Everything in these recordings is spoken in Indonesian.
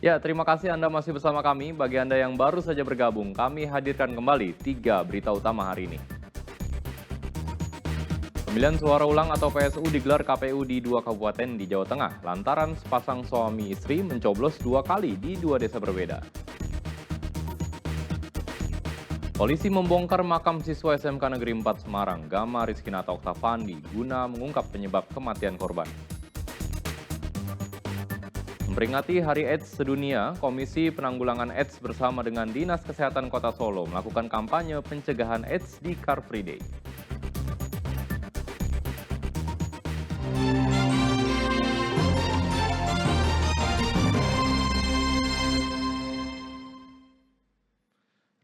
Ya, terima kasih Anda masih bersama kami. Bagi Anda yang baru saja bergabung, kami hadirkan kembali 3 berita utama hari ini. Pemilihan suara ulang atau PSU digelar KPU di 2 kabupaten di Jawa Tengah, lantaran sepasang suami istri mencoblos 2 kali di 2 desa berbeda. Polisi membongkar makam siswa SMK Negeri 4 Semarang, Gama Rizkinata Oktavandi, guna mengungkap penyebab kematian korban. Memperingati Hari AIDS Sedunia, Komisi Penanggulangan AIDS bersama dengan Dinas Kesehatan Kota Solo melakukan kampanye pencegahan AIDS di Car Free Day.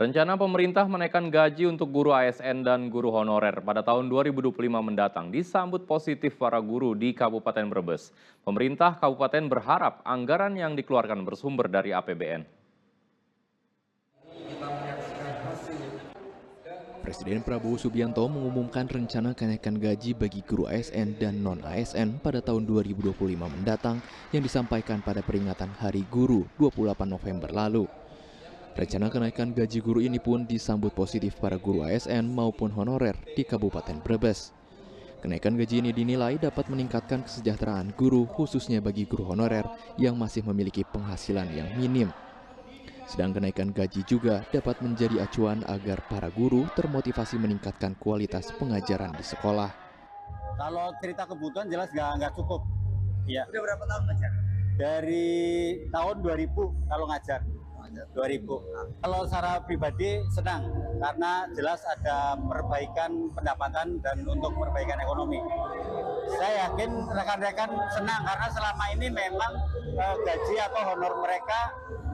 Rencana pemerintah menaikkan gaji untuk guru ASN dan guru honorer pada tahun 2025 mendatang disambut positif para guru di Kabupaten Brebes. Pemerintah Kabupaten berharap anggaran yang dikeluarkan bersumber dari APBN. Presiden Prabowo Subianto mengumumkan rencana kenaikan gaji bagi guru ASN dan non-ASN pada tahun 2025 mendatang yang disampaikan pada peringatan Hari Guru 28 November lalu. Rencana kenaikan gaji guru ini pun disambut positif para guru ASN maupun honorer di Kabupaten Brebes. Kenaikan gaji ini dinilai dapat meningkatkan kesejahteraan guru khususnya bagi guru honorer yang masih memiliki penghasilan yang minim. Sedang kenaikan gaji juga dapat menjadi acuan agar para guru termotivasi meningkatkan kualitas pengajaran di sekolah. Kalau cerita kebutuhan jelas nggak cukup. Ya. Udah berapa tahun ngajar? Dari tahun 2000 kalau ngajar. 2000. Kalau secara pribadi senang karena jelas ada perbaikan pendapatan dan untuk perbaikan ekonomi. Saya yakin rekan-rekan senang karena selama ini memang gaji atau honor mereka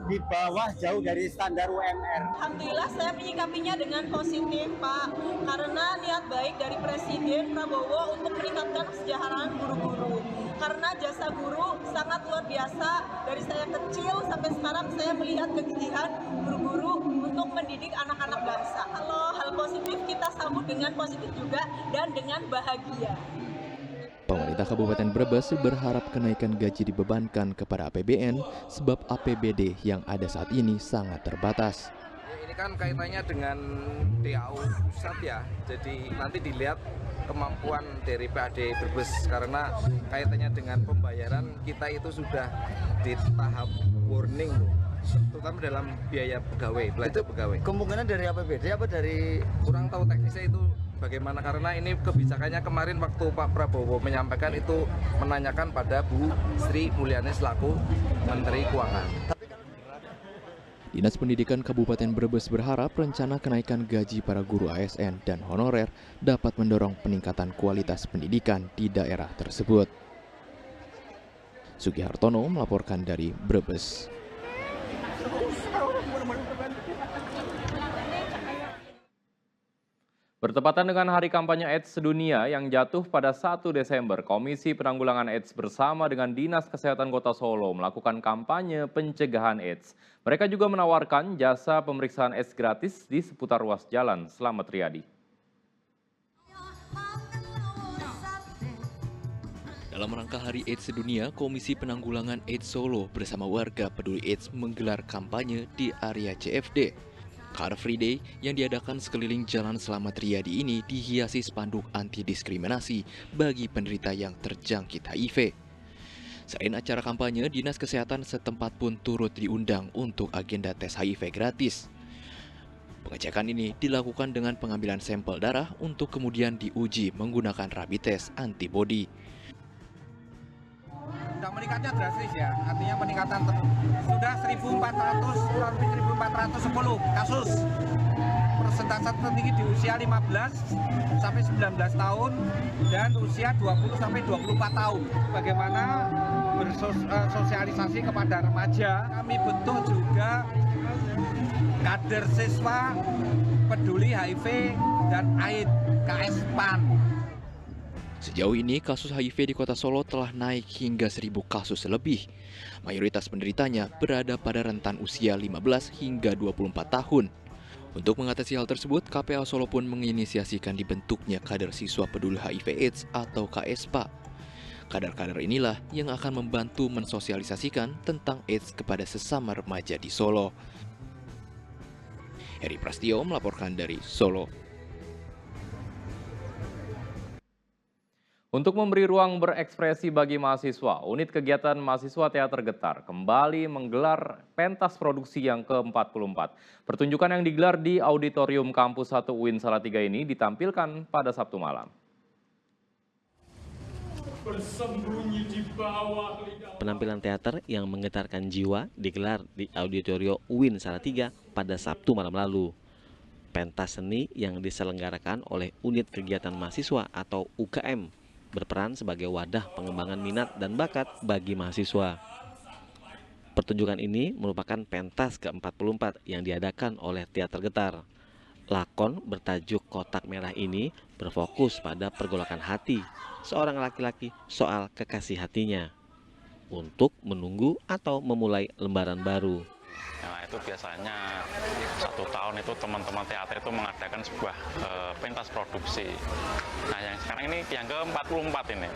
di bawah jauh dari standar UMR. Alhamdulillah saya menyikapinya dengan positif Pak, karena niat baik dari Presiden Prabowo untuk meningkatkan kesejahteraan guru-guru. Karena jasa guru sangat luar biasa, dari saya kecil sampai sekarang saya melihat kegigihan guru-guru untuk mendidik anak-anak bangsa. Kalau hal positif kita sambut dengan positif juga dan dengan bahagia. Pemerintah Kabupaten Brebes berharap kenaikan gaji dibebankan kepada APBN sebab APBD yang ada saat ini sangat terbatas. Ini kan kaitannya dengan DAU pusat ya, jadi nanti dilihat kemampuan dari PAD Brebes karena kaitannya dengan pembayaran kita itu sudah di tahap warning loh, terutama dalam biaya pegawai, belanja pegawai. Kemungkinan dari APBD apa dari Kurang tahu teknisnya itu bagaimana karena ini kebijakannya kemarin waktu Pak Prabowo menyampaikan itu menanyakan pada Bu Sri Mulyani selaku Menteri Keuangan. Dinas Pendidikan Kabupaten Brebes berharap rencana kenaikan gaji para guru ASN dan honorer dapat mendorong peningkatan kualitas pendidikan di daerah tersebut. Sugihartono melaporkan dari Brebes. Bertepatan dengan Hari Kampanye AIDS Sedunia yang jatuh pada 1 Desember, Komisi Penanggulangan AIDS bersama dengan Dinas Kesehatan Kota Solo melakukan kampanye pencegahan AIDS. Mereka juga menawarkan jasa pemeriksaan AIDS gratis di seputar ruas jalan. Selamat Riyadi. Dalam rangka Hari AIDS Sedunia, Komisi Penanggulangan AIDS Solo bersama warga peduli AIDS menggelar kampanye di area CFD. Car Free Day yang diadakan sekeliling Jalan Selamat Riyadi ini dihiasi spanduk anti-diskriminasi bagi penderita yang terjangkit HIV. Selain acara kampanye, Dinas Kesehatan setempat pun turut diundang untuk agenda tes HIV gratis. Pengecekan ini dilakukan dengan pengambilan sampel darah untuk kemudian diuji menggunakan rapid test antibody. Sudah meningkatnya drastis ya, artinya peningkatan sudah 1.400, kurang lebih 1.410 kasus. Persentase tertinggi di usia 15 sampai 19 tahun dan usia 20 sampai 24 tahun. Bagaimana bersosialisasi kepada remaja, kami bentuk juga kader siswa peduli HIV dan AIDS KS-PAN. Sejauh ini, kasus HIV di Kota Solo telah naik hingga 1.000 kasus lebih. Mayoritas penderitanya berada pada rentan usia 15 hingga 24 tahun. Untuk mengatasi hal tersebut, KPA Solo pun menginisiasikan dibentuknya kader siswa peduli HIV AIDS atau KSPA. Kadar-kadar inilah yang akan membantu mensosialisasikan tentang AIDS kepada sesama remaja di Solo. Heri Prastio melaporkan dari Solo. Untuk memberi ruang berekspresi bagi mahasiswa, unit kegiatan mahasiswa Teater Getar kembali menggelar pentas produksi yang ke-44. Pertunjukan yang digelar di Auditorium Kampus 1 UIN Salatiga ini ditampilkan pada Sabtu malam. Penampilan teater yang menggetarkan jiwa digelar di Auditorium UIN Salatiga pada Sabtu malam lalu. Pentas seni yang diselenggarakan oleh Unit Kegiatan Mahasiswa atau UKM berperan sebagai wadah pengembangan minat dan bakat bagi mahasiswa. Pertunjukan ini merupakan pentas ke-44 yang diadakan oleh Teater Getar. Lakon bertajuk Kotak Merah ini berfokus pada pergolakan hati seorang laki-laki soal kekasih hatinya untuk menunggu atau memulai lembaran baru. Nah, itu biasanya 1 tahun itu teman-teman teater itu mengadakan sebuah pentas produksi. Nah, yang sekarang ini yang ke-44 ini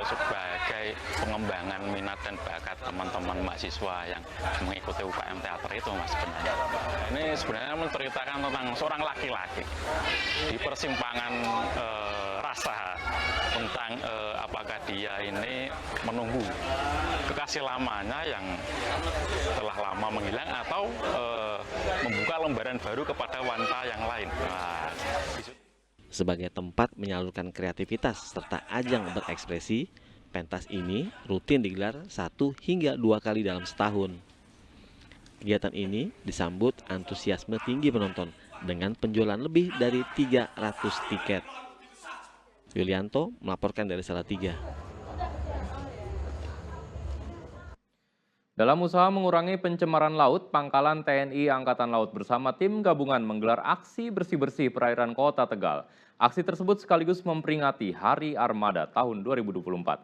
sebagai pengembangan minat dan bakat teman-teman mahasiswa yang mengikuti UKM teater itu, Mas, sebenarnya. Ini sebenarnya menceritakan tentang seorang laki-laki di persimpangan rasa tentang apakah dia ini menunggu kekasih lamanya yang telah lama menghilang atau membuka lembaran baru kepada wanita yang lain. Nah, sebagai tempat menyalurkan kreativitas serta ajang berekspresi, pentas ini rutin digelar 1 hingga 2 kali dalam setahun. Kegiatan ini disambut antusiasme tinggi penonton dengan penjualan lebih dari 300 tiket. Yulianto melaporkan dari Salatiga. Dalam usaha mengurangi pencemaran laut, Pangkalan TNI Angkatan Laut bersama tim gabungan menggelar aksi bersih-bersih perairan Kota Tegal. Aksi tersebut sekaligus memperingati Hari Armada tahun 2024.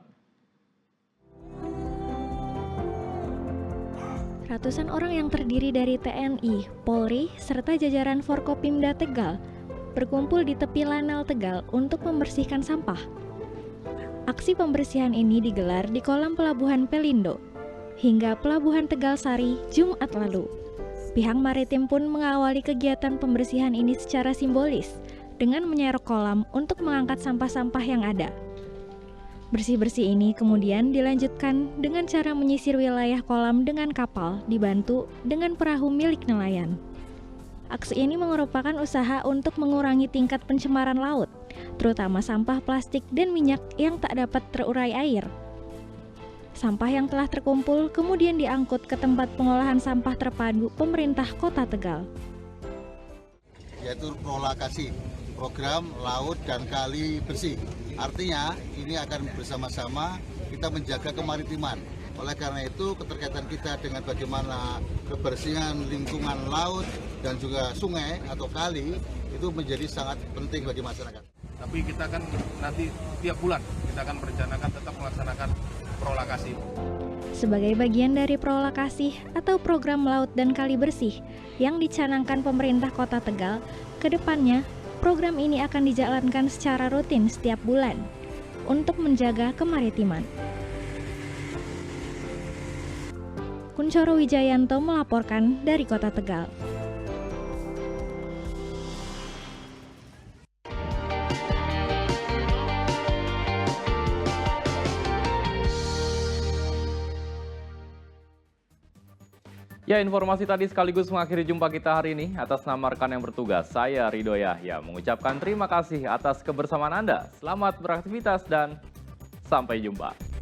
Ratusan orang yang terdiri dari TNI, Polri, serta jajaran Forkopimda Tegal berkumpul di tepi Lanal Tegal untuk membersihkan sampah. Aksi pembersihan ini digelar di kolam Pelabuhan Pelindo hingga Pelabuhan Tegal Sari Jumat lalu. Pihak maritim pun mengawali kegiatan pembersihan ini secara simbolis dengan menyerok kolam untuk mengangkat sampah-sampah yang ada. Bersih-bersih ini kemudian dilanjutkan dengan cara menyisir wilayah kolam dengan kapal dibantu dengan perahu milik nelayan. Aksi ini merupakan usaha untuk mengurangi tingkat pencemaran laut, terutama sampah plastik dan minyak yang tak dapat terurai air. Sampah yang telah terkumpul kemudian diangkut ke tempat pengolahan sampah terpadu pemerintah Kota Tegal. Yaitu prolakasi, program laut dan kali bersih. Artinya ini akan bersama-sama kita menjaga kemaritiman. Oleh karena itu keterkaitan kita dengan bagaimana kebersihan lingkungan laut dan juga sungai atau kali itu menjadi sangat penting bagi masyarakat. Tapi kita kan nanti tiap bulan kita akan merencanakan tetap melaksanakan prolakasi. Sebagai bagian dari prolakasi atau program laut dan kali bersih yang dicanangkan pemerintah Kota Tegal, kedepannya program ini akan dijalankan secara rutin setiap bulan untuk menjaga kemaritiman. Kuncoro Wijayanto melaporkan dari Kota Tegal. Ya, informasi tadi sekaligus mengakhiri jumpa kita hari ini. Atas nama rekan yang bertugas, saya Ridho Yahya mengucapkan terima kasih atas kebersamaan Anda. Selamat beraktivitas dan sampai jumpa.